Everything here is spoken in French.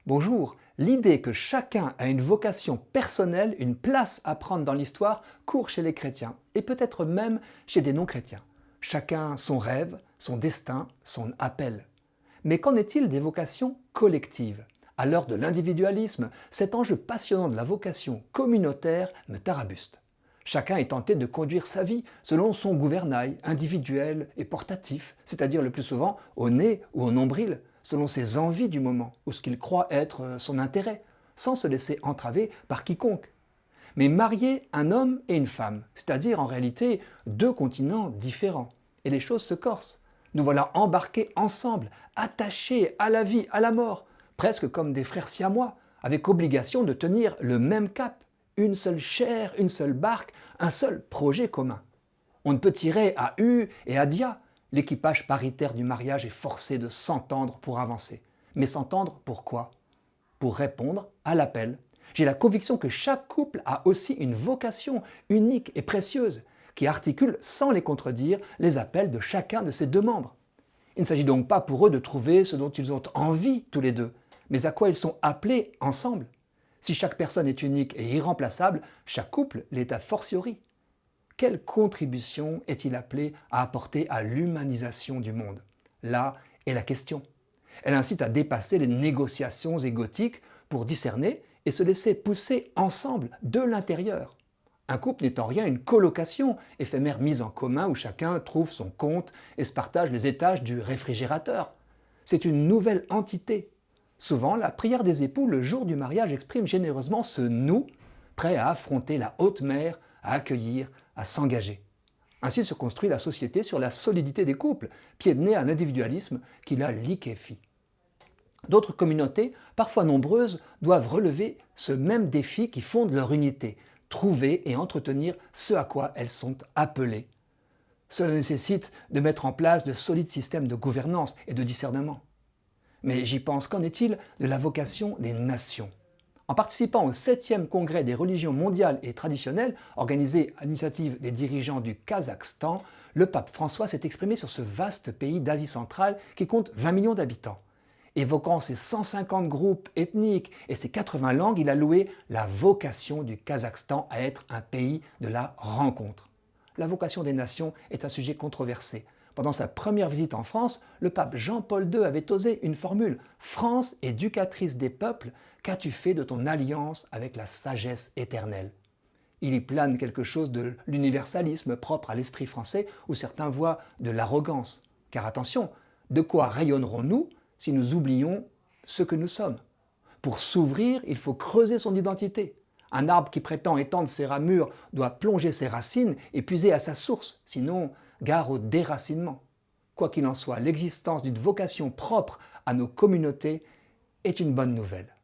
Bonjour, l'idée que chacun a une vocation personnelle, une place à prendre dans l'histoire, court chez les chrétiens, et peut-être même chez des non-chrétiens. Chacun son rêve, son destin, son appel. Mais qu'en est-il des vocations collectives? À l'heure de l'individualisme, cet enjeu passionnant de la vocation communautaire me tarabuste. Chacun est tenté de conduire sa vie selon son gouvernail individuel et portatif, c'est-à-dire le plus souvent au nez ou au nombril, selon ses envies du moment ou ce qu'il croit être son intérêt, sans se laisser entraver par quiconque. Mais marier un homme et une femme, c'est-à-dire en réalité deux continents différents, et les choses se corsent. Nous voilà embarqués ensemble, attachés à la vie, à la mort, presque comme des frères siamois, avec obligation de tenir le même cap, une seule chair, une seule barque, un seul projet commun. On ne peut tirer à U et à Dia. L'équipage paritaire du mariage est forcé de s'entendre pour avancer. Mais s'entendre pourquoi? Pour répondre à l'appel. J'ai la conviction que chaque couple a aussi une vocation unique et précieuse qui articule sans les contredire les appels de chacun de ses deux membres. Il ne s'agit donc pas pour eux de trouver ce dont ils ont envie tous les deux, mais à quoi ils sont appelés ensemble. Si chaque personne est unique et irremplaçable, chaque couple l'est a fortiori. Quelle contribution est-il appelé à apporter à l'humanisation du monde? Là est la question. Elle incite à dépasser les négociations égotiques pour discerner et se laisser pousser ensemble de l'intérieur. Un couple n'est en rien une colocation, éphémère mise en commun où chacun trouve son compte et se partage les étages du réfrigérateur. C'est une nouvelle entité. Souvent, la prière des époux le jour du mariage exprime généreusement ce nous, prêt à affronter la haute mer, à accueillir, à s'engager. Ainsi se construit la société sur la solidité des couples, pied de nez à l'individualisme qui la liquéfie. D'autres communautés, parfois nombreuses, doivent relever ce même défi qui fonde leur unité, trouver et entretenir ce à quoi elles sont appelées. Cela nécessite de mettre en place de solides systèmes de gouvernance et de discernement. Mais j'y pense, qu'en est-il de la vocation des nations? En participant au 7e congrès des religions mondiales et traditionnelles, organisé à l'initiative des dirigeants du Kazakhstan, le pape François s'est exprimé sur ce vaste pays d'Asie centrale qui compte 20 millions d'habitants. Évoquant ses 150 groupes ethniques et ses 80 langues, il a loué la vocation du Kazakhstan à être un pays de la rencontre. La vocation des nations est un sujet controversé. Pendant sa première visite en France, le pape Jean-Paul II avait osé une formule: France éducatrice des peuples, qu'as-tu fait de ton alliance avec la sagesse éternelle? Il y plane quelque chose de l'universalisme propre à l'esprit français, où certains voient de l'arrogance. Car attention, de quoi rayonnerons-nous si nous oublions ce que nous sommes? Pour s'ouvrir, il faut creuser son identité. Un arbre qui prétend étendre ses ramures doit plonger ses racines et puiser à sa source, sinon gare au déracinement. Quoi qu'il en soit, l'existence d'une vocation propre à nos communautés est une bonne nouvelle.